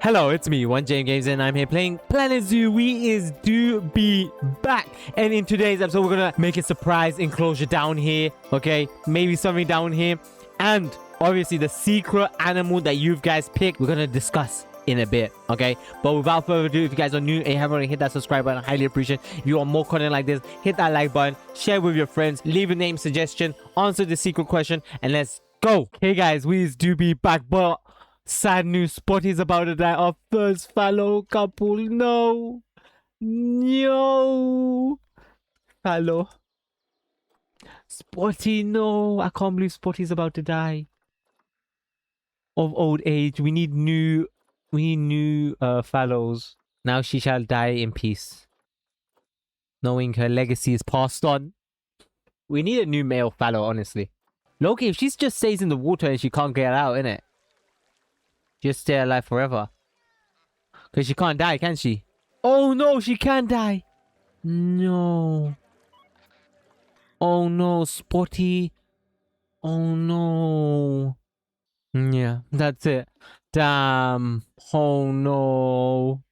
Hello, it's me, 1JMGames, and I'm here playing Planet Zoo. We is do be back. And in today's episode, we're gonna make a surprise enclosure down here. Okay, maybe something down here. And obviously the secret animal that you guys picked, we're gonna discuss in a bit. Okay, but without further ado, if you guys are new and you haven't already hit that subscribe button, I highly appreciate it. If you want more content like this, hit that like button, share with your friends, leave a name suggestion, answer the secret question, and let's go. Okay guys, we is do be back, but sad news, Spotty's about to die. Our first fellow couple. No. Fellow. Spotty, no. I can't believe Spotty's about to die. Of old age. We need new fellows. Now she shall die in peace, knowing her legacy is passed on. We need a new male fallow, honestly. Loki, if she just stays in the water and she can't get out, innit? Just stay alive forever. Because she can't die, can she? Oh no, she can die. No. Oh no, Spotty. Oh no. Yeah, that's it. Damn. Oh no.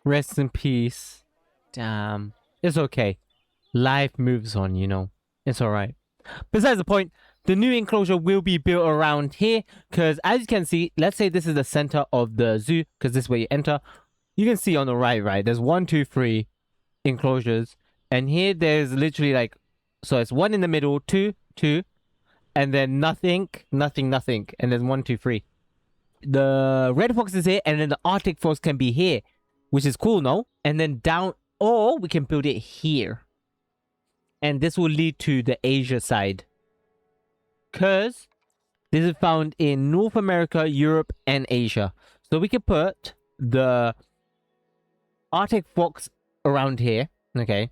Rest in peace. Damn. It's okay. Life moves on, you know. It's alright. Besides the point, the new enclosure will be built around here because as you can see, let's say this is the center of the zoo because this is where you enter. You can see on the right, there's 1, 2, 3 enclosures. And here there's literally like, so it's 1 in the middle, 2, 2, and then nothing. And then 1, 2, 3. The red fox is here and then the Arctic fox can be here, which is cool, no? And then down, or we can build it here. And this will lead to the Asia side. Because this is found in North America, Europe, and Asia. So we can put the Arctic fox around here. Okay.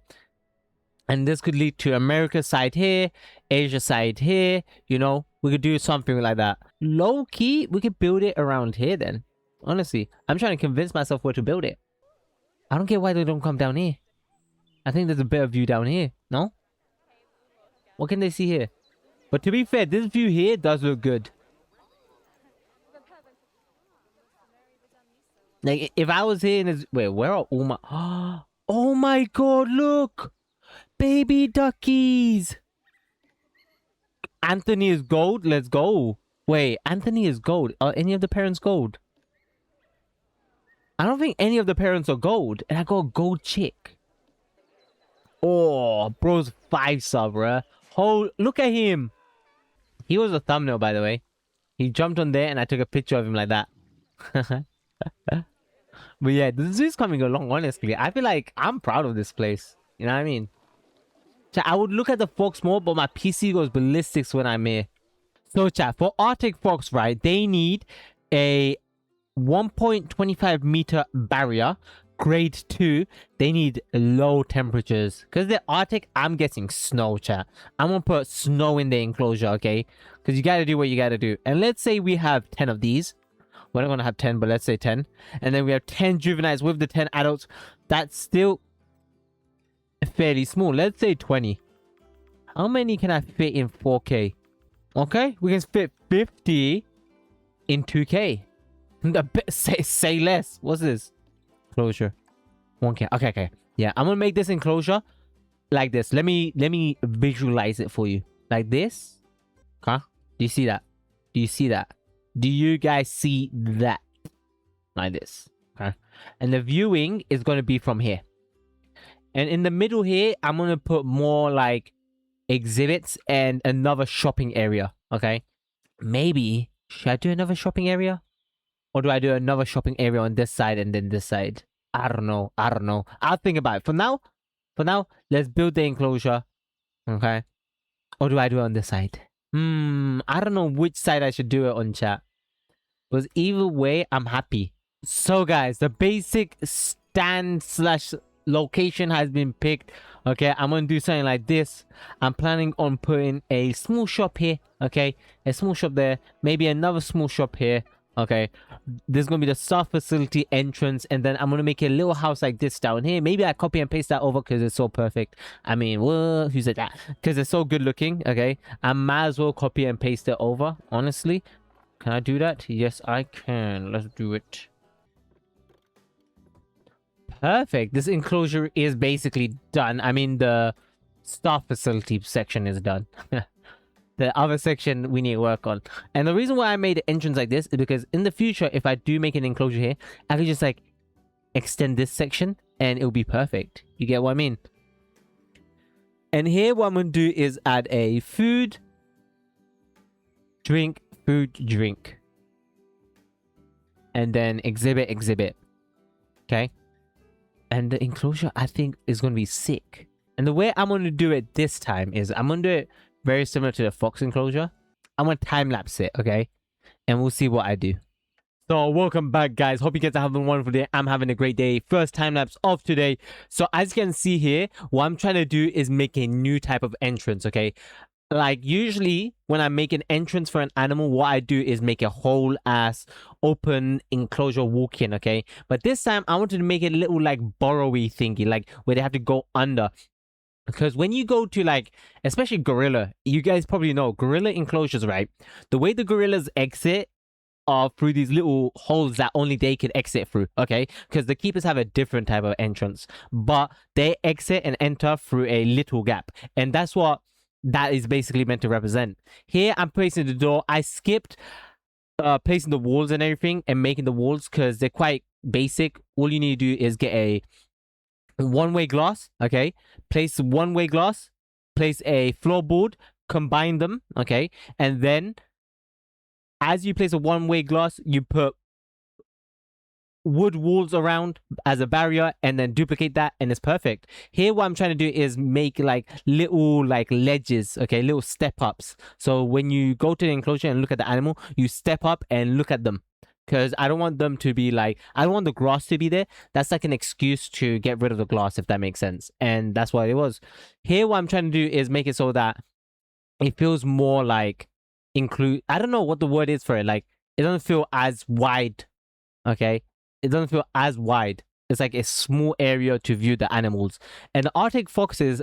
And this could lead to America side here, Asia side here. You know, we could do something like that. Low key, we could build it around here then. Honestly, I'm trying to convince myself where to build it. I don't get why they don't come down here. I think there's a better view down here. No? What can they see here? But to be fair, this view here does look good. Like, if I was here in this... Wait, where are all my... Oh my god, look! Baby duckies! Anthony is gold? Let's go. Wait, Anthony is gold. Are any of the parents gold? I don't think any of the parents are gold. And I got a gold chick. Oh, bro's 5-star, bruh. Oh, look at him. He was a thumbnail, by the way. He jumped on there and I took a picture of him like that. But yeah, this is coming along, honestly. I feel like I'm proud of this place. You know what I mean? Chat, I would look at the fox more, but my PC goes ballistics when I'm here. So chat, for Arctic fox, right, they need a 1.25 meter barrier. Grade 2, they need low temperatures. Because they're Arctic, I'm guessing snow, chat. I'm going to put snow in the enclosure, okay? Because you got to do what you got to do. And let's say we have 10 of these. We're not going to have 10, but let's say 10. And then we have 10 juveniles with the 10 adults. That's still fairly small. Let's say 20. How many can I fit in 4K? Okay, we can fit 50 in 2K. Say less. What's this? Enclosure 1K. Okay. Yeah, I'm gonna make this enclosure like this. Let me visualize it for you. Like this. Huh? Do you see that? Do you see that? Do you guys see that? Like this. Okay. And the viewing is gonna be from here. And in the middle here, I'm gonna put more like exhibits and another shopping area. Okay. Maybe should I do another shopping area? Or do I do another shopping area on this side and then this side? I don't know. I'll think about it. For now, let's build the enclosure. Okay. Or do I do it on this side? I don't know which side I should do it on, chat. Because either way, I'm happy. So guys, the basic stand / location has been picked. Okay, I'm going to do something like this. I'm planning on putting a small shop here. Okay, a small shop there. Maybe another small shop here. Okay, there's gonna be the staff facility entrance, and then I'm gonna make a little house like this down here. Maybe I copy and paste that over because it's so perfect. I mean, who said that? Because it's so good looking. Okay, I might as well copy and paste it over, honestly. Can I do that? Yes, I can. Let's do it. Perfect. This enclosure is basically done. I mean, the staff facility section is done. The other section we need to work on. And the reason why I made the entrance like this is because in the future, if I do make an enclosure here, I can just like extend this section and it'll be perfect. You get what I mean? And here what I'm going to do is add a food, drink, food, drink. And then exhibit. Okay? And the enclosure, I think, is going to be sick. And the way I'm going to do it this time is I'm going to do it very similar to the fox enclosure. I'm going to time-lapse it, okay? And we'll see what I do. So welcome back, guys. Hope you guys are having a wonderful day. I'm having a great day. First time-lapse of today. So as you can see here, what I'm trying to do is make a new type of entrance, okay? Like usually when I make an entrance for an animal, what I do is make a whole ass open enclosure walk-in, okay? But this time I wanted to make it a little like burrowy thingy, like where they have to go under. Because when you go to like, especially gorilla, you guys probably know gorilla enclosures, right? The way the gorillas exit are through these little holes that only they can exit through, okay? Because the keepers have a different type of entrance, but they exit and enter through a little gap. And that's what that is basically meant to represent. Here, I'm placing the door. I skipped placing the walls and everything and making the walls because they're quite basic. All you need to do is get a one-way glass, okay? Place one-way glass, place a floorboard, combine them, okay? And then as you place a one-way glass, you put wood walls around as a barrier and then duplicate that and it's perfect. Here what I'm trying to do is make like little like ledges, okay, little step ups. So when you go to the enclosure and look at the animal, you step up and look at them. Because I don't want them to be like, I don't want the grass to be there. That's like an excuse to get rid of the glass, if that makes sense. And that's what it was. Here what I'm trying to do is make it so that it feels more like I don't know what the word is for it. Like it doesn't feel as wide, okay? It doesn't feel as wide. It's like a small area to view the animals. And the Arctic foxes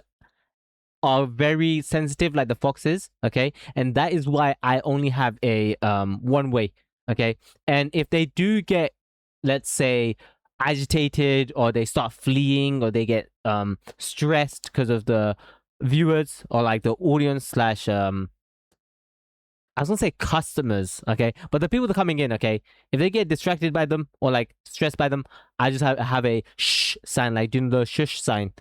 are very sensitive like the foxes, okay? And that is why I only have a one way, okay? And if they do get, let's say, agitated or they start fleeing or they get stressed because of the viewers or like the audience slash I was gonna say customers, okay? But the people that are coming in, okay? If they get distracted by them or like stressed by them, I just have a shh sign, like doing the shush sign.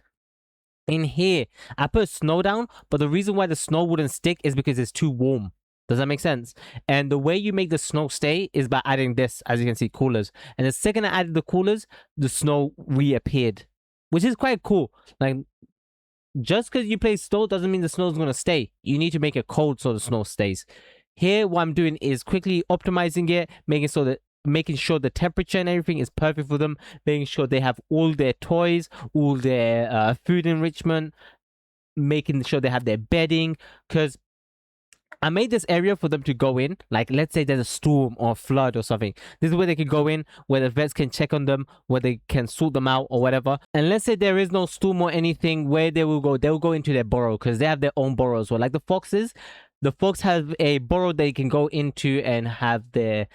In here, I put snow down, but the reason why the snow wouldn't stick is because it's too warm. Does that make sense? And the way you make the snow stay is by adding this, as you can see, coolers. And the second I added the coolers, the snow reappeared, which is quite cool. Like, just because you place snow doesn't mean the snow is going to stay. You need to make it cold so the snow stays. Here, what I'm doing is quickly optimizing it, making sure the temperature and everything is perfect for them, making sure they have all their toys, all their food enrichment, making sure they have their bedding. Because I made this area for them to go in. Like, let's say there's a storm or a flood or something. This is where they can go in, where the vets can check on them, where they can sort them out or whatever. And let's say there is no storm or anything, where they will go into their burrow because they have their own burrows. So like the foxes, the fox have a burrow they can go into and have their,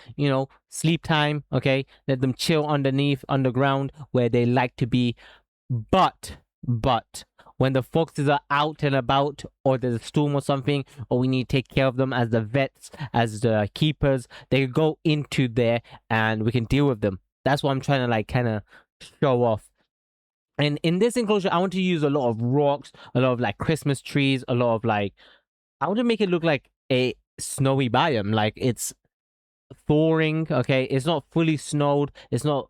sleep time, okay? Let them chill underground where they like to be. But, when the foxes are out and about or there's a storm or something, or we need to take care of them as the vets, as the keepers, they can go into there and we can deal with them. That's what I'm trying to like kind of show off. And in this enclosure, I want to use a lot of rocks, a lot of like Christmas trees, a lot of like, I want to make it look like a snowy biome. Like it's thawing, okay? It's not fully snowed. It's not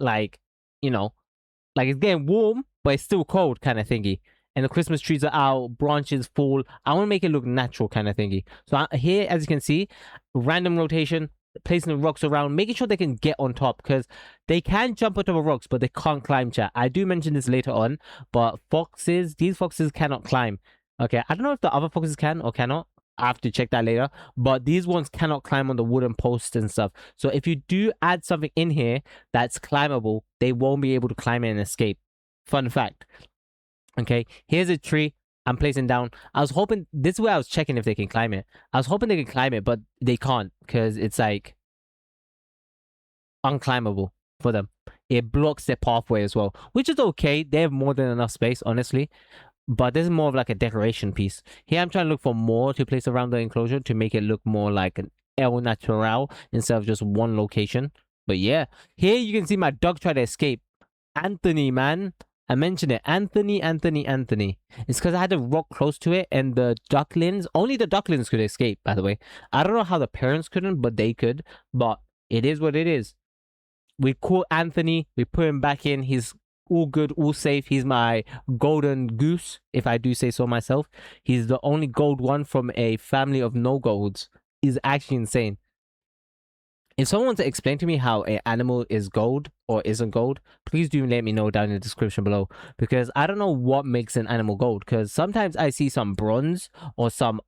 like, like it's getting warm, but it's still cold kind of thingy. And the Christmas trees are out, branches fall. I want to make it look natural kind of thingy. So here, as you can see, random rotation, placing the rocks around, making sure they can get on top because they can jump onto the rocks, but they can't climb, chat. I do mention this later on, but these foxes cannot climb. Okay, I don't know if the other foxes can or cannot. I have to check that later. But these ones cannot climb on the wooden posts and stuff. So if you do add something in here that's climbable, they won't be able to climb it and escape. Fun fact. Okay, here's a tree I'm placing down. I was hoping, this is where I was checking if they can climb it. I was hoping they can climb it, but they can't because it's like unclimbable. for them. It blocks their pathway as well, which is okay. They have more than enough space, honestly. But this is more of like a decoration piece. Here I'm trying to look for more to place around the enclosure to make it look more like an El Natural instead of just one location. But yeah, here you can see my dog try to escape. Anthony, man. I mentioned it. Anthony. It's because I had a rock close to it and the ducklings, only the ducklings could escape, by the way. I don't know how the parents couldn't, but they could. But it is what it is. We caught Anthony. We put him back in. He's all good, all safe. He's my golden goose, if I do say so myself. He's the only gold one from a family of no golds. He's actually insane. If someone wants to explain to me how an animal is gold or isn't gold, please do let me know down in the description below. Because I don't know what makes an animal gold. Because sometimes I see some bronze or some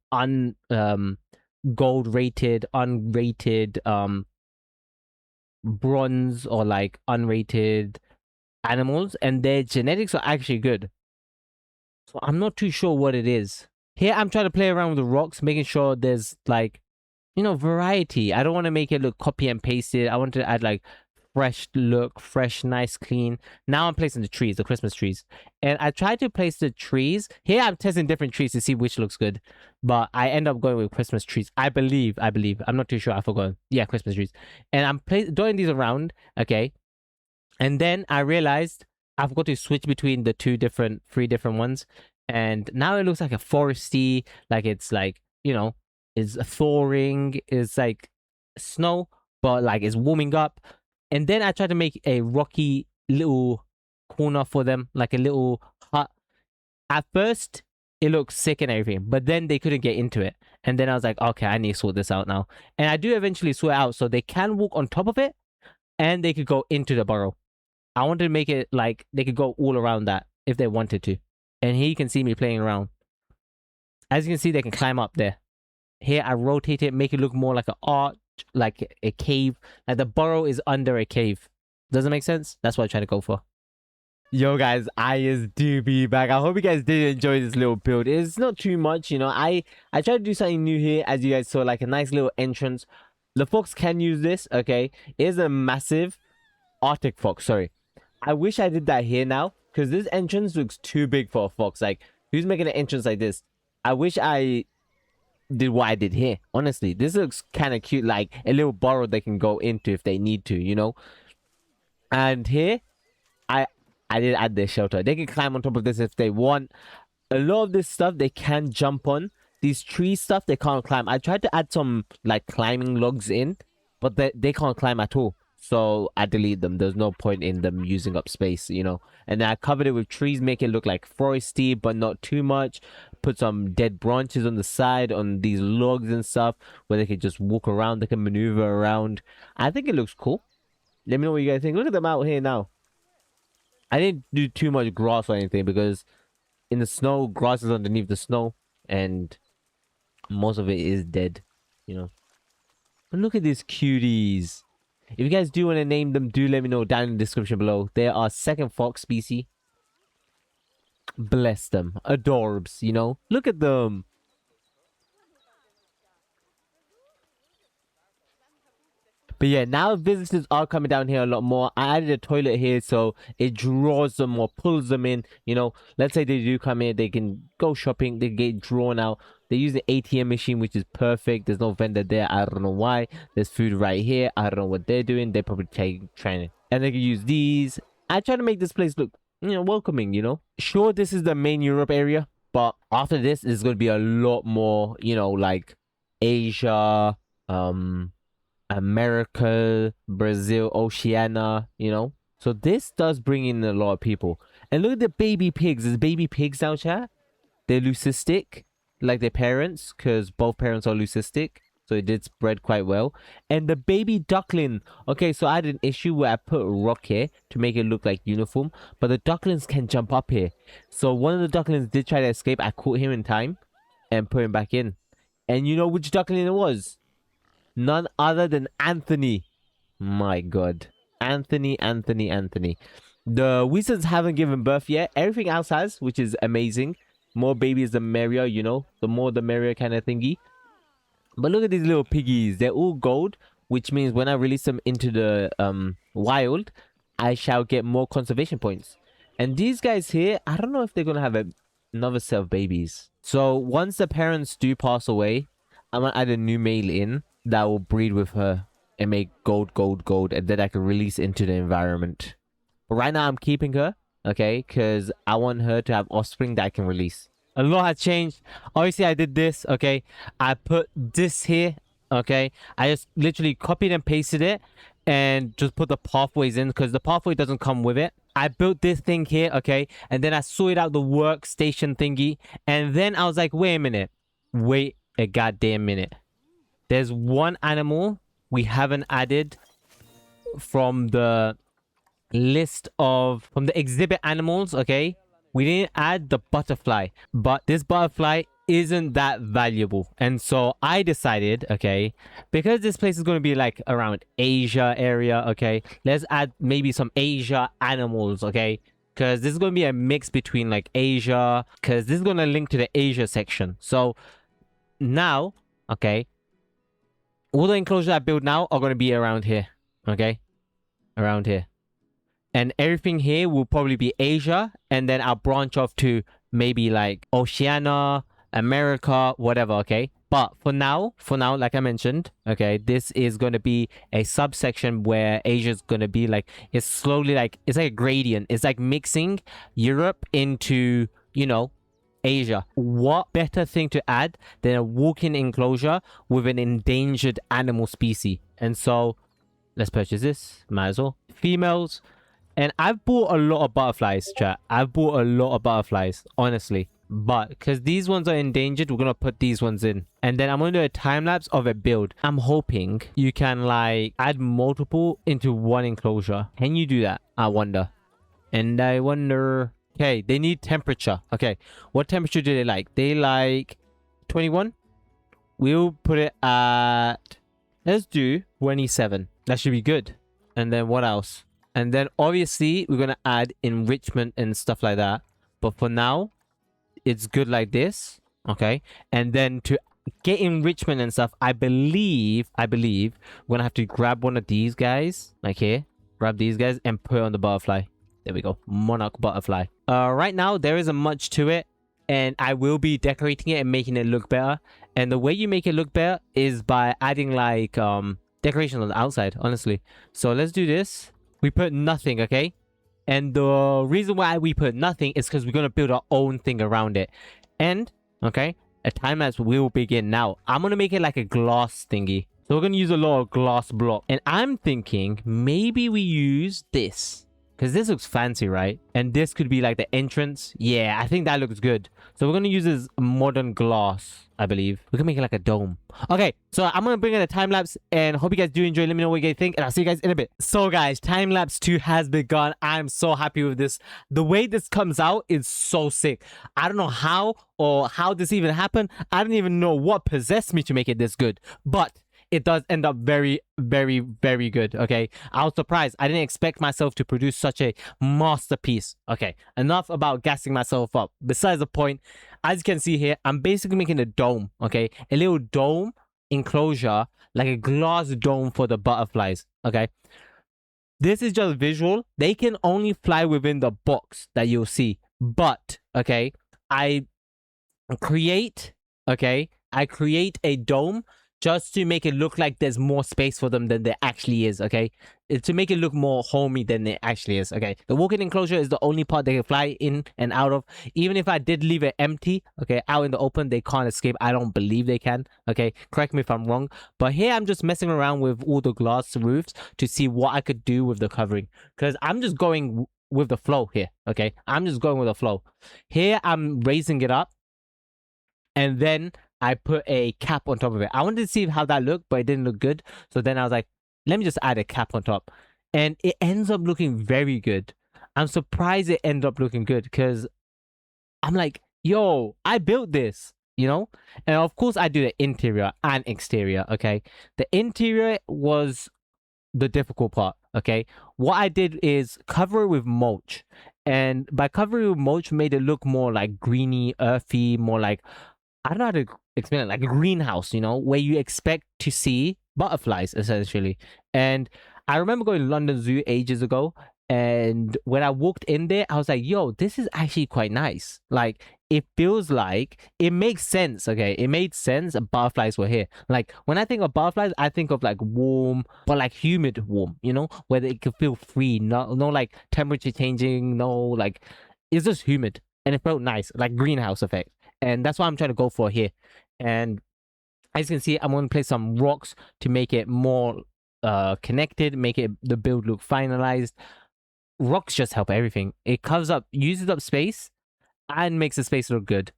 gold rated, unrated bronze or like unrated animals, and their genetics are actually good. So I'm not too sure what it is. Here I'm trying to play around with the rocks, making sure there's like, you know, variety. I don't want to make it look copy and pasted. I want to add like fresh look, fresh, nice, clean. Now I'm placing the trees, the Christmas trees. And I tried to place the trees. Here I'm testing different trees to see which looks good. But I end up going with Christmas trees. I believe. I'm not too sure. I forgot. Yeah, Christmas trees. And I'm doing these around. Okay. And then I realized I forgot to switch between the three different ones. And now it looks like a foresty, like it's like, you know, it's thawing, it's like snow, but like it's warming up. And then I tried to make a rocky little corner for them, like a little hut. At first, it looked sick and everything, but then they couldn't get into it. And then I was like, okay, I need to sort this out now. And I do eventually sort it out so they can walk on top of it and they could go into the burrow. I wanted to make it like they could go all around that if they wanted to. And here you can see me playing around. As you can see, they can climb up there. Here I rotate it, make it look more like an arch, like a cave. Like the burrow is under a cave. Does it make sense? That's what I'm trying to go for. Yo guys, I do be back. I hope you guys did enjoy this little build. It's not too much, you know. I tried to do something new here, as you guys saw, like a nice little entrance. The fox can use this, okay? It is a massive Arctic fox, sorry. I wish I did that here now, because this entrance looks too big for a fox. Like, who's making an entrance like this? I wish I did what I did here. Honestly, this looks kind of cute, like a little burrow they can go into if they need to, you know? And here, I did add their shelter. They can climb on top of this if they want. A lot of this stuff they can jump on. These tree stuff they can't climb. I tried to add some like climbing logs in, but they can't climb at all. So I delete them. There's no point in them using up space, you know. And then I covered it with trees, make it look like foresty, but not too much. Put some dead branches on the side on these logs and stuff where they can just walk around. They can maneuver around. I think it looks cool. Let me know what you guys think. Look at them out here now. I didn't do too much grass or anything because in the snow, grass is underneath the snow and most of it is dead, you know. But look at these cuties. If you guys do want to name them, do let me know down in the description below. They are second fox species. Bless them. Adorbs, you know. Look at them. But yeah, now visitors are coming down here a lot more. I added a toilet here so it draws them or pulls them in. You know, let's say they do come here, they can go shopping, they get drawn out. They use the ATM machine, which is perfect. There's no vendor there. I don't know why. There's food right here. I don't know what they're doing. They're probably trying to. And they can use these. I try to make this place look, you know, welcoming, you know. Sure, this is the main Europe area. But after this, there's going to be a lot more, you know, like Asia, America, Brazil, Oceania, you know. So this does bring in a lot of people. And look at the baby pigs. There's baby pigs now, chat. They're leucistic, like their parents, because both parents are leucistic. So it did spread quite well. And the baby duckling. Okay, so I had an issue where I put a rock here to make it look like uniform. But the ducklings can jump up here. So one of the ducklings did try to escape. I caught him in time and put him back in. And you know which duckling it was? None other than Anthony. My god. Anthony. The wizards haven't given birth yet. Everything else has, which is amazing. More babies the merrier, you know. The more the merrier kind of thingy. But look at these little piggies. They're all gold which means when I release them into the wild, I shall get more conservation points. And these guys here, I don't know if they're gonna have another set of babies. So once the parents do pass away, I'm gonna add a new male in that will breed with her and make gold, gold, gold, and then I can release into the environment. But right now I'm keeping her, okay, because I want her to have offspring that I can release. A lot has changed. Obviously, I did this, okay. I put this here, okay. I just literally copied and pasted it and just put the pathways in because the pathway doesn't come with it. I built this thing here, okay, and then I sorted out the workstation thingy, and then I was like, wait a minute. Wait a goddamn minute. There's one animal we haven't added from the list of from the exhibit animals, okay. We didn't add the butterfly, but this butterfly isn't that valuable, and so I decided, okay, because this place is going to be like around Asia area, okay, let's add maybe some Asia animals, okay, because this is going to be a mix between like Asia, because this is going to link to the Asia section. So now, okay, all the enclosures I build now are going to be around here, okay, around here. And everything here will probably be Asia. And then I'll branch off to maybe like Oceania, America, whatever, okay? But for now, like I mentioned, okay, this is going to be a subsection where Asia is going to be like, it's slowly like, it's like a gradient. It's like mixing Europe into, you know, Asia. What better thing to add than a walk-in enclosure with an endangered animal species? And so let's purchase this. Might as well. Females. And I've bought a lot of butterflies, chat. I've bought a lot of butterflies, honestly. But because these ones are endangered, we're going to put these ones in. And then I'm going to do a time lapse of a build. I'm hoping you can like add multiple into one enclosure. Can you do that? I wonder. And I wonder... Okay, they need temperature. Okay, what temperature do they like? They like 21. We'll put it at... Let's do 27. That should be good. And then what else? And then obviously we're going to add enrichment and stuff like that. But for now, it's good like this. Okay. And then to get enrichment and stuff, I believe we're going to have to grab one of these guys. Like here. Grab these guys and put it on the butterfly. There we go. Monarch butterfly. Right now, there isn't much to it. And I will be decorating it and making it look better. And the way you make it look better is by adding like decoration on the outside, honestly. So let's do this. We put nothing, okay? And the reason why we put nothing is because we're going to build our own thing around it. And, okay, a time lapse will begin now. I'm going to make it like a glass thingy. So we're going to use a lot of glass block. And I'm thinking maybe we use this. Because this looks fancy, right? And this could be like the entrance. Yeah, I think that looks good. So we're going to use this modern glass, I believe. We can make it like a dome. Okay, so I'm going to bring in a time-lapse. And hope you guys do enjoy. Let me know what you guys think. And I'll see you guys in a bit. So guys, time-lapse 2 has begun. I'm so happy with this. The way this comes out is so sick. I don't know how or how this even happened. I don't even know what possessed me to make it this good. But... it does end up very, very, very good, okay? I was surprised. I didn't expect myself to produce such a masterpiece. Okay, enough about gassing myself up. Besides the point, as you can see here, I'm basically making a dome, okay? A little dome enclosure, like a glass dome for the butterflies, okay? This is just visual. They can only fly within the box that you'll see. But, okay, I create a dome just to make it look like there's more space for them than there actually is, okay? To make it look more homey than it actually is, okay? The walk-in enclosure is the only part they can fly in and out of. Even if I did leave it empty, okay, out in the open, they can't escape. I don't believe they can, okay? Correct me if I'm wrong. But here, I'm just messing around with all the glass roofs to see what I could do with the covering. Because I'm just going with the flow here, okay? I'm just going with the flow. Here, I'm raising it up. And then... I put a cap on top of it. I wanted to see how that looked, but it didn't look good. So then I was like, let me just add a cap on top. And it ends up looking very good. I'm surprised it ended up looking good because I'm like, yo, I built this, you know? And of course, I do the interior and exterior, okay? The interior was the difficult part, okay? What I did is cover it with mulch. And by covering it with mulch, made it look more like greeny, earthy, more like... I don't know how to explain it, like a greenhouse, you know, where you expect to see butterflies essentially. And I remember going to London Zoo ages ago, and when I walked in there, I was like, yo, this is actually quite nice. Like, it feels like it makes sense. Okay, it made sense. Butterflies were here. Like, when I think of butterflies, I think of like warm, but like humid warm, you know, where they can feel free. No like temperature changing. No, like, it's just humid, and it felt nice, like greenhouse effect. And that's what I'm trying to go for here. And as you can see, I'm going to place some rocks to make it more connected, make it the build look finalized. Rocks just help everything. It covers up, uses up space, and makes the space look good.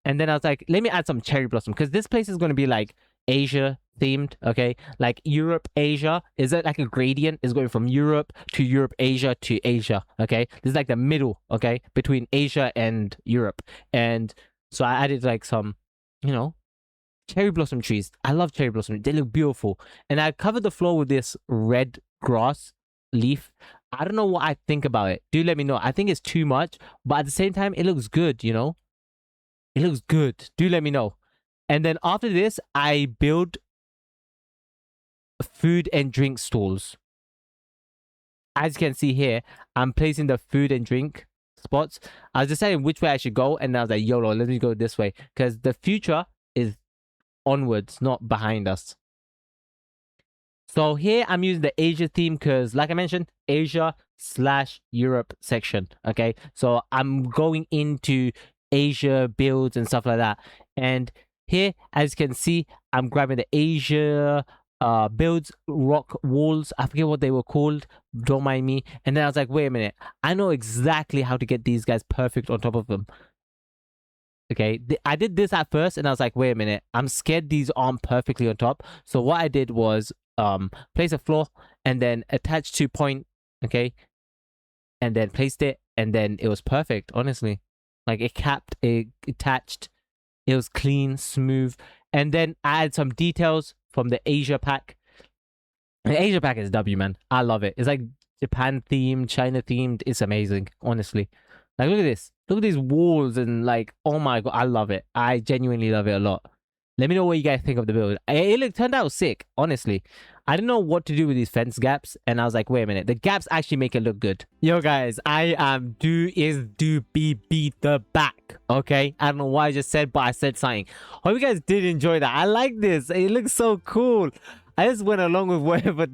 And then I was like, let me add some cherry blossom, because this place is going to be like Asia themed, okay? Like Europe, Asia. Is it like a gradient? Is going from Europe, Asia to Asia, okay? This is like the middle, okay? Between Asia and Europe. And so I added like some, you know, cherry blossom trees. I love cherry blossom. They look beautiful. And I covered the floor with this red grass leaf. I don't know what I think about it. Do let me know. I think it's too much, but at the same time, it looks good, you know? It looks good. Do let me know. And then after this, I build food and drink stalls. As you can see here, I'm placing the food and drink spots. I was deciding which way I should go, and I was like, YOLO, let me go this way. Because the future is onwards, not behind us. So here I'm using the Asia theme because, like I mentioned, Asia/Europe section. Okay, so I'm going into Asia builds and stuff like that. And here, as you can see, I'm grabbing the Asia builds, rock walls. I forget what they were called. Don't mind me. And then I was like, wait a minute. I know exactly how to get these guys perfect on top of them. Okay, I did this at first, and I was like, wait a minute. I'm scared these aren't perfectly on top. So what I did was place a floor and then attach 2 point, okay, and then placed it, and then it was perfect. Honestly, like it capped, it attached, it was clean, smooth. And then I add some details from the Asia pack. The Asia pack is W, man. I love it. It's like Japan themed, China themed. It's amazing, honestly. Like, look at this. Look at these walls, and like, oh my god, I love it. I genuinely love it a lot. Let me know what you guys think of the build. It turned out sick, honestly. I didn't know what to do with these fence gaps, and I was like, wait a minute. The gaps actually make it look good. Yo, guys, I am do be beat the back, okay? I don't know what I just said, but I said something. Hope you guys did enjoy that. I like this. It looks so cool. I just went along with whatever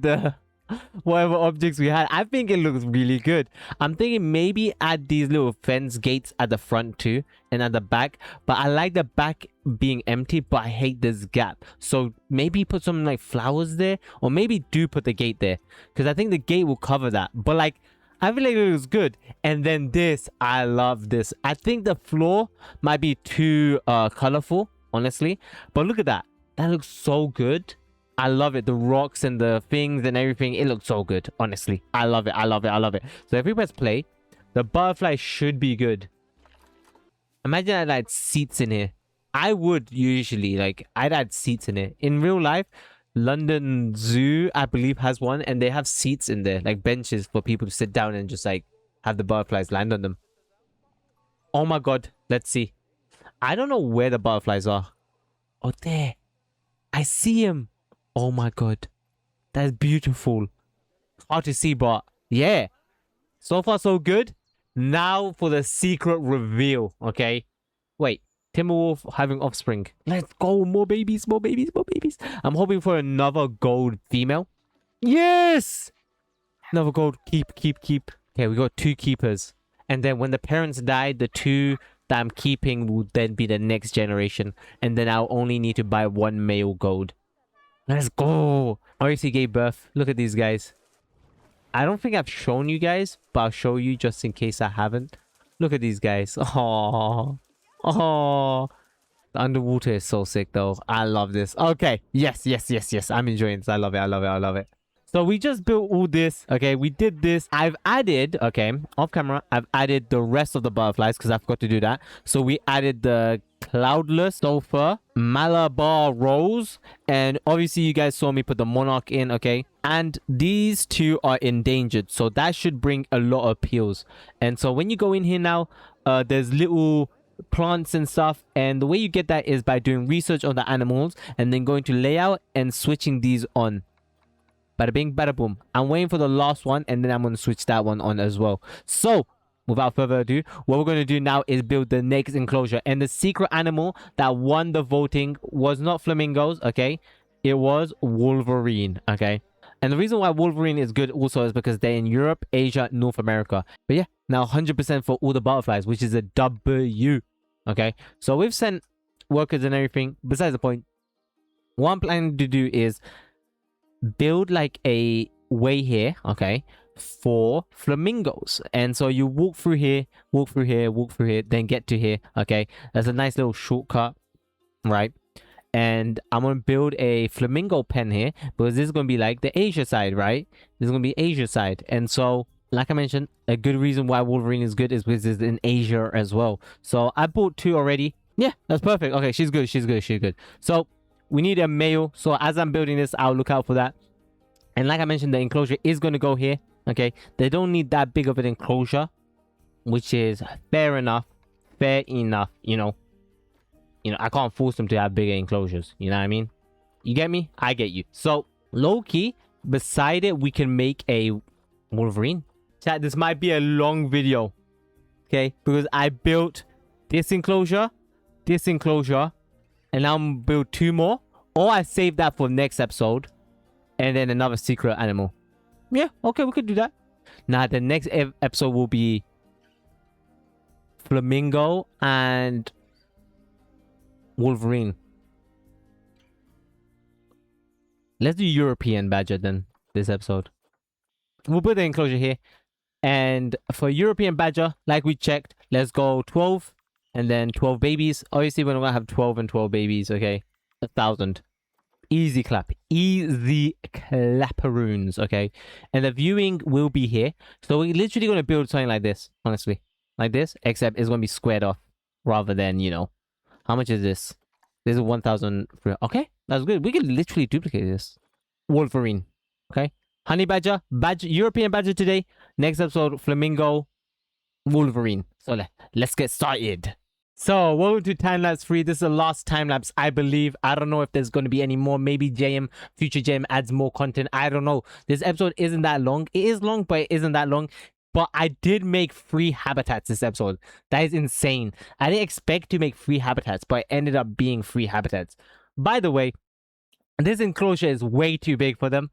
objects we had. I think it looks really good. I'm thinking maybe add these little fence gates at the front too and at the back, but I like the back being empty, but I hate this gap. So maybe put some like flowers there, or maybe do put the gate there, because I think the gate will cover that. But like, I feel like it looks good. And then this, I love this. I think the floor might be too colorful, honestly, but look at that. That looks so good. I love it. The rocks and the things and everything. It looks so good. Honestly. I love it. I love it. I love it. So if we press play, the butterfly should be good. Imagine I had seats in here. I would usually, like, I'd add seats in here. In real life, London Zoo, I believe, has one. And they have seats in there. Like benches for people to sit down and just, like, have the butterflies land on them. Oh my god. Let's see. I don't know where the butterflies are. Oh, there. I see him. Oh my god. That's beautiful. Hard to see, but yeah. So far, so good. Now for the secret reveal, okay? Wait. Timberwolf having offspring. Let's go. More babies, more babies, more babies. I'm hoping for another gold female. Yes! Another gold. Keep. Okay, we got 2 keepers. And then when the parents die, the 2 that I'm keeping will then be the next generation. And then I'll only need to buy 1 male gold. Let's go. RC gave birth. Look at these guys. I don't think I've shown you guys, but I'll show you just in case I haven't. Look at these guys. Oh, the underwater is so sick though. I love this. Okay. Yes. I'm enjoying this. I love it. So we just built all this. Okay, we did this. I've added, okay, off camera, I've added the rest of the butterflies because I forgot to do that. So we added the cloudless sulfur, Malabar rose, and obviously you guys saw me put the monarch in, okay? And these 2 are endangered, so that should bring a lot of appeals. And so when you go in here now, there's little plants and stuff. And the way you get that is by doing research on the animals and then going to layout and switching these on. Bada bing, bada boom. I'm waiting for the last one and then I'm going to switch that one on as well. So without further ado, what we're going to do now is build the next enclosure. And the secret animal that won the voting was not flamingos, okay? It was Wolverine, okay? And the reason why Wolverine is good also is because they're in Europe, Asia, North America. But yeah, now 100% for all the butterflies, which is a W, okay? So we've sent workers and everything. Besides the point, what I'm planning to do is build like a way here, okay, for flamingos. And so you walk through here, walk through here, walk through here, then get to here, okay? That's a nice little shortcut, right? And I'm going to build a flamingo pen here because this is going to be like the Asia side, right? This is going to be Asia side. And so, like I mentioned, a good reason why Wolverine is good is because it's in Asia as well. So I bought 2 already. Yeah, that's perfect. Okay, she's good. She's good. She's good. So we need a male. So as I'm building this, I'll look out for that. And like I mentioned, the enclosure is going to go here. Okay, they don't need that big of an enclosure, which is fair enough. Fair enough, you know. I can't force them to have bigger enclosures. You know what I mean? You get me? I get you. So, low-key, beside it, we can make a Wolverine. Chat, this might be a long video. Okay? Because I built this enclosure, and now I'm build 2 more. Or I save that for next episode. And then another secret animal. Yeah, okay, we could do that. Now, the next episode will be Flamingo and Wolverine. Let's do European badger then, this episode. We'll put the enclosure here. And for European badger, like we checked, let's go 12 and then 12 babies. Obviously, we're not going to have 12 and 12 babies, okay? 1,000. Easy clap. Easy clapperoons, okay? And the viewing will be here. So we're literally going to build something like this, honestly. Like this, except it's going to be squared off rather than, how much is this? This is 1,000. Okay, that's good. We can literally duplicate this. Wolverine. Okay. Honey badger. European badger today. Next episode, flamingo. Wolverine. So let's get started. So, welcome to time-lapse 3. This is the last time-lapse, I believe. I don't know if there's going to be any more. Maybe future JM adds more content. I don't know. This episode isn't that long. It is long, but it isn't that long. But I did make 3 habitats this episode. That is insane. I didn't expect to make 3 habitats, but it ended up being 3 habitats. By the way, this enclosure is way too big for them.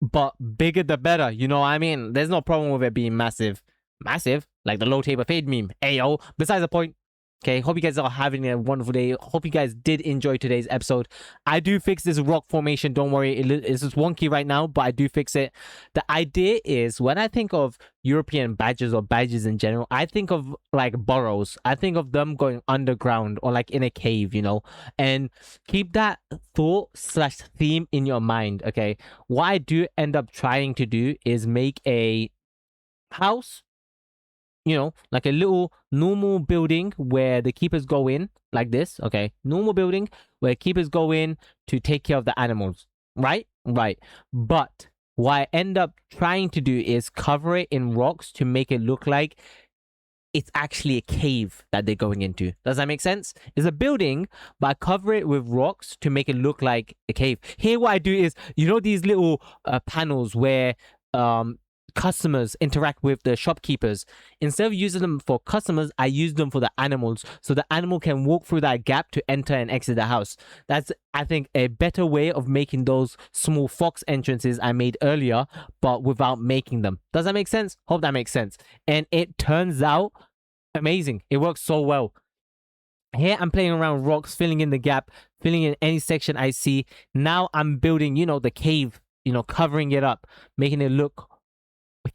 But bigger the better, you know what I mean? There's no problem with it being massive. Massive? Like the low table fade meme. Ayo. Besides the point. Okay, hope you guys are having a wonderful day. Hope you guys did enjoy today's episode. I do fix this rock formation. Don't worry. It's just wonky right now, but I do fix it. The idea is when I think of European badgers or badgers in general, I think of like burrows. I think of them going underground or like in a cave, and keep that thought/theme in your mind. Okay, what I do end up trying to do is make a house, like a little normal building where the keepers go in like this. Okay, normal building where keepers go in to take care of the animals, right? But what I end up trying to do is cover it in rocks to make it look like it's actually a cave that they're going into. Does that make sense? It's a building, but I cover it with rocks to make it look like a cave. Here what I do is, these little panels where customers interact with the shopkeepers. Instead of using them for customers, I use them for the animals, so the animal can walk through that gap to enter and exit the house. That's, I think, a better way of making those small fox entrances I made earlier, but without making them. Does that make sense? Hope that makes sense. And it turns out amazing. It works so well. Here I'm playing around rocks, filling in the gap, filling in any section I see. Now I'm building, the cave, covering it up, making it look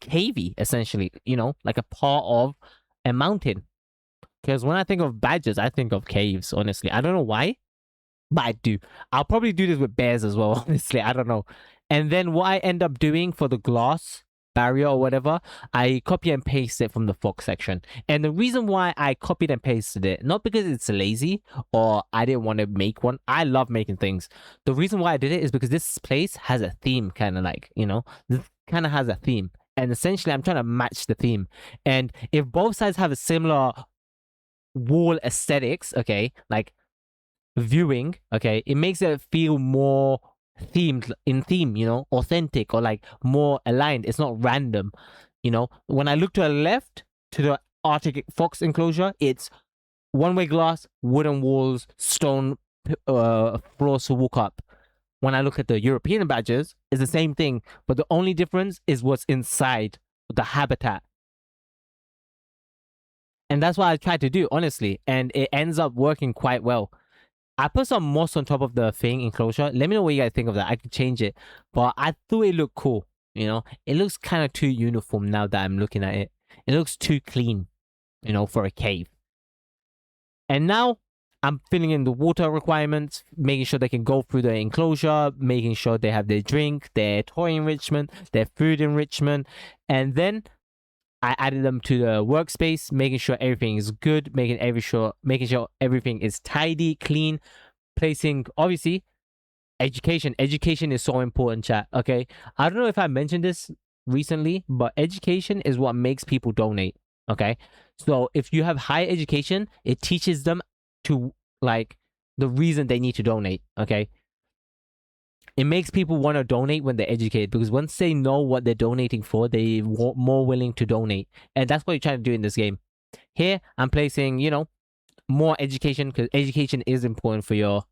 cavey, essentially, like a part of a mountain. Because when I think of badgers, I think of caves, honestly. I don't know why, but I do. I'll probably do this with bears as well, honestly. I don't know. And then what I end up doing for the glass barrier or whatever, I copy and paste it from the fox section. And the reason why I copied and pasted it, not because it's lazy or I didn't want to make one. I love making things. The reason why I did it is because this place has a theme, kind of like, this kind of has a theme. And essentially, I'm trying to match the theme. And if both sides have a similar wall aesthetics, okay, like viewing, okay, it makes it feel more themed in theme, you know, authentic or like more aligned. It's not random, you know. When I look to the left to the Arctic fox enclosure, it's one-way glass, wooden walls, stone floors to walk up. When I look at the European badgers, it's the same thing, but the only difference is what's inside the habitat. And that's what I tried to do, honestly, and it ends up working quite well. I put some moss on top of the thing enclosure. Let me know what you guys think of that. I could change it, but I thought it looked cool. You know, it looks kind of too uniform now that I'm looking at it. It looks too clean, you know, for a cave. And now I'm filling in the water requirements, making sure they can go through the enclosure, making sure they have their drink, their toy enrichment, their food enrichment, and then I added them to the workspace, making sure everything is good, making sure everything is tidy, clean, placing obviously education. Education is so important, chat. Okay. I don't know if I mentioned this recently, but education is what makes people donate. Okay. So if you have high education, it teaches them to like the reason they need to donate. Okay. It makes people want to donate when they're educated, because once they know what they're donating for, they're more willing to donate. And that's what you're trying to do in this game. Here, I'm placing, you know, more education, because education is important for your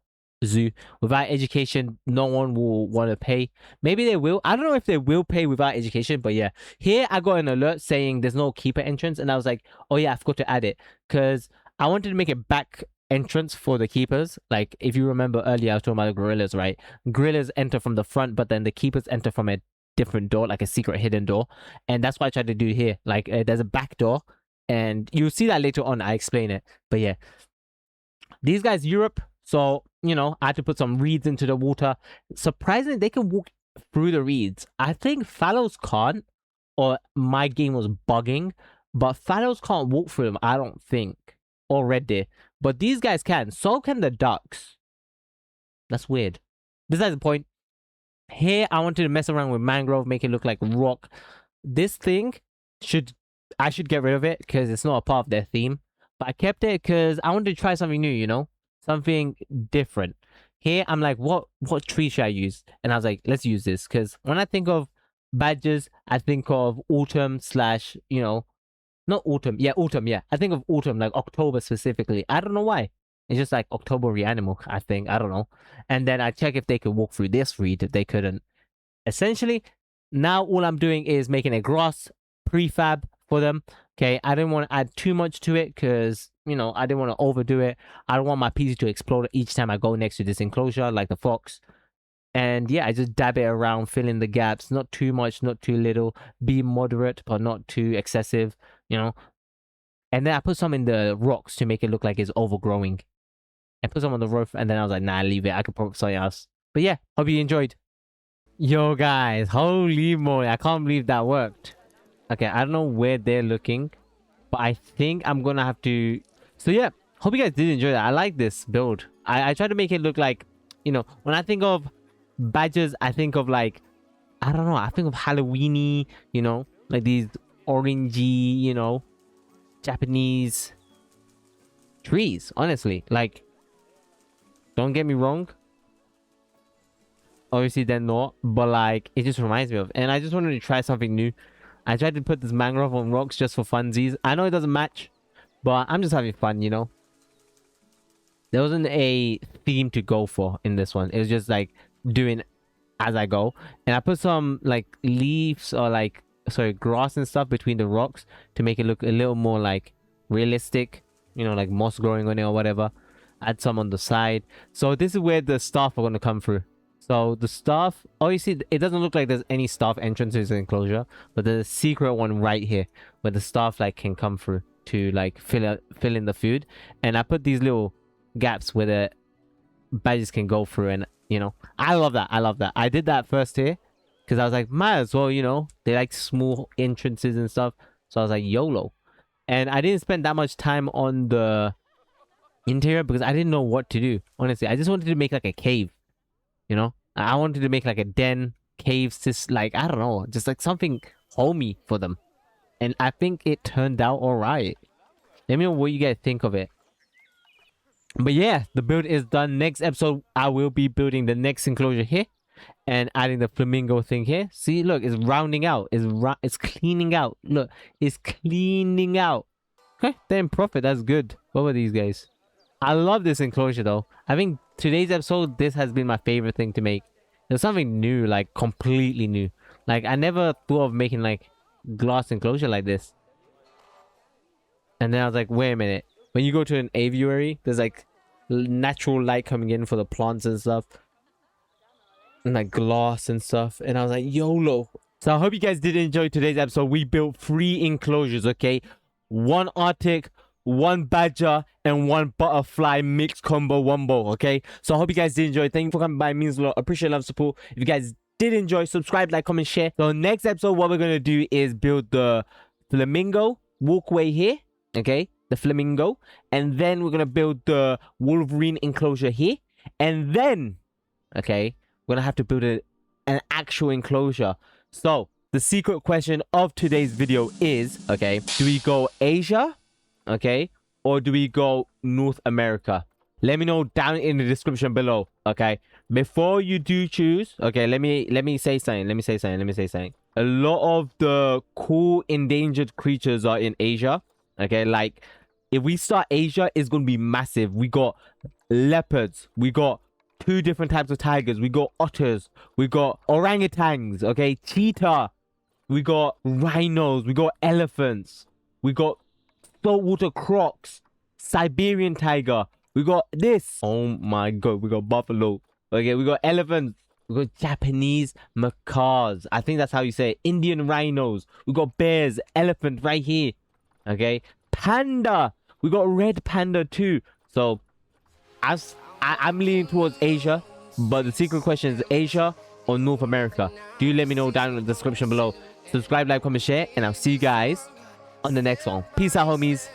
zoo. Without education, no one will want to pay. Maybe they will. I don't know if they will pay without education, but yeah. Here, I got an alert saying there's no keeper entrance, and I was like, oh yeah, I forgot to add it, because I wanted to make it back entrance for the keepers. Like, if you remember earlier, I was talking about the gorillas, right? Gorillas enter from the front, but then the keepers enter from a different door, like a secret hidden door. And that's what I tried to do here. Like, there's a back door, and you'll see that later on. I explain it. But yeah, these guys, Europe. So, you know, I had to put some reeds into the water. Surprisingly, they can walk through the reeds. I think fallows can't, or my game was bugging, but fallows can't walk through them, I don't think. Or red deer. But these guys can. So can the ducks. That's weird. Besides the point, here I wanted to mess around with mangrove, make it look like rock. This thing I should get rid of it because it's not a part of their theme. But I kept it because I wanted to try something new, you know? Something different. Here I'm like, what tree should I use? And I was like, let's use this, because when I think of badgers, I think of autumn slash, you know, not autumn. Yeah, autumn. Yeah, I think of autumn, like October specifically. I don't know why. It's just like October animal, I think. I don't know. And then I check if they could walk through this reed. If they couldn't. Essentially, now all I'm doing is making a grass prefab for them. Okay, I didn't want to add too much to it because, you know, I didn't want to overdo it. I don't want my PC to explode each time I go next to this enclosure, like the fox. And yeah, I just dab it around, fill in the gaps. Not too much, not too little. Be moderate, but not too excessive, you know. And then I put some in the rocks to make it look like it's overgrowing. I put some on the roof, and then I was like, nah, leave it. I could put something else. But yeah, hope you enjoyed. Yo, guys, holy moly. I can't believe that worked. Okay, I don't know where they're looking, but I think I'm going to have to... So yeah, hope you guys did enjoy that. I like this build. I try to make it look like, you know, when I think of badgers, I think of like, I don't know, I think of Halloweeny, you know, like these orangey, you know, Japanese trees, honestly. Like, don't get me wrong, obviously they're not, but like, it just reminds me of, and I just wanted to try something new. I tried to put this mangrove on rocks just for funsies. I know it doesn't match, but I'm just having fun, you know. There wasn't a theme to go for in this one. It was just like doing as I go. And I put some like leaves or like, sorry, grass and stuff between the rocks to make it look a little more like realistic, you know, like moss growing on it or whatever. Add some on the side. So this is where the staff are going to come through. So the staff, obviously it doesn't look like there's any staff entrances in enclosure, but there's a secret one right here where the staff like can come through to like fill in the food. And I put these little gaps where the badges can go through, and you know, I love that. I did that first here because I was like, might as well, you know, they like small entrances and stuff. So I was like, YOLO. And I didn't spend that much time on the interior because I didn't know what to do. Honestly, I just wanted to make like a cave. You know, I wanted to make like a den, caves, just like, I don't know, just like something homey for them. And I think it turned out all right. Let me know what you guys think of it. But yeah, the build is done. Next episode, I will be building the next enclosure here and adding the flamingo thing here. See, look, it's rounding out. It's cleaning out. Look, it's cleaning out. Okay, then profit. That's good. What were these guys? I love this enclosure though. I think today's episode, this has been my favorite thing to make. There's something new, like completely new. Like I never thought of making like glass enclosure like this. And then I was like, wait a minute. When you go to an aviary, there's like natural light coming in for the plants and stuff. And like glass and stuff. And I was like, YOLO. So I hope you guys did enjoy today's episode. We built 3 enclosures, okay? 1 Arctic, 1 badger, and 1 butterfly mixed combo wombo, okay? So I hope you guys did enjoy. Thank you for coming by. It means a lot. Appreciate love, support. If you guys did enjoy, subscribe, like, comment, share. So next episode, what we're gonna do is build the flamingo walkway here, okay? The flamingo, and then we're gonna build the wolverine enclosure here, and then, okay, we're gonna have to build an actual enclosure. So the secret question of today's video is, okay, do we go Asia, okay, or do we go North America? Let me know down in the description below, okay? Before you do choose, okay, let me say something. A lot of the cool endangered creatures are in Asia, okay? Like if we start Asia, it's gonna be massive. We got leopards, we got 2 different types of tigers, we got otters, we got orangutans, okay, cheetah, we got rhinos, we got elephants, we got saltwater crocs, Siberian tiger, we got this, oh my god, we got buffalo, okay, we got elephants, we got Japanese macaws, I think that's how you say it, Indian rhinos, we got bears, elephant right here, okay, panda, we got red panda too. So I'm leaning towards Asia, but the secret question is Asia or North America. Do let me know down in the description below. Subscribe, like, comment, share, and I'll see you guys on the next one. Peace out, homies.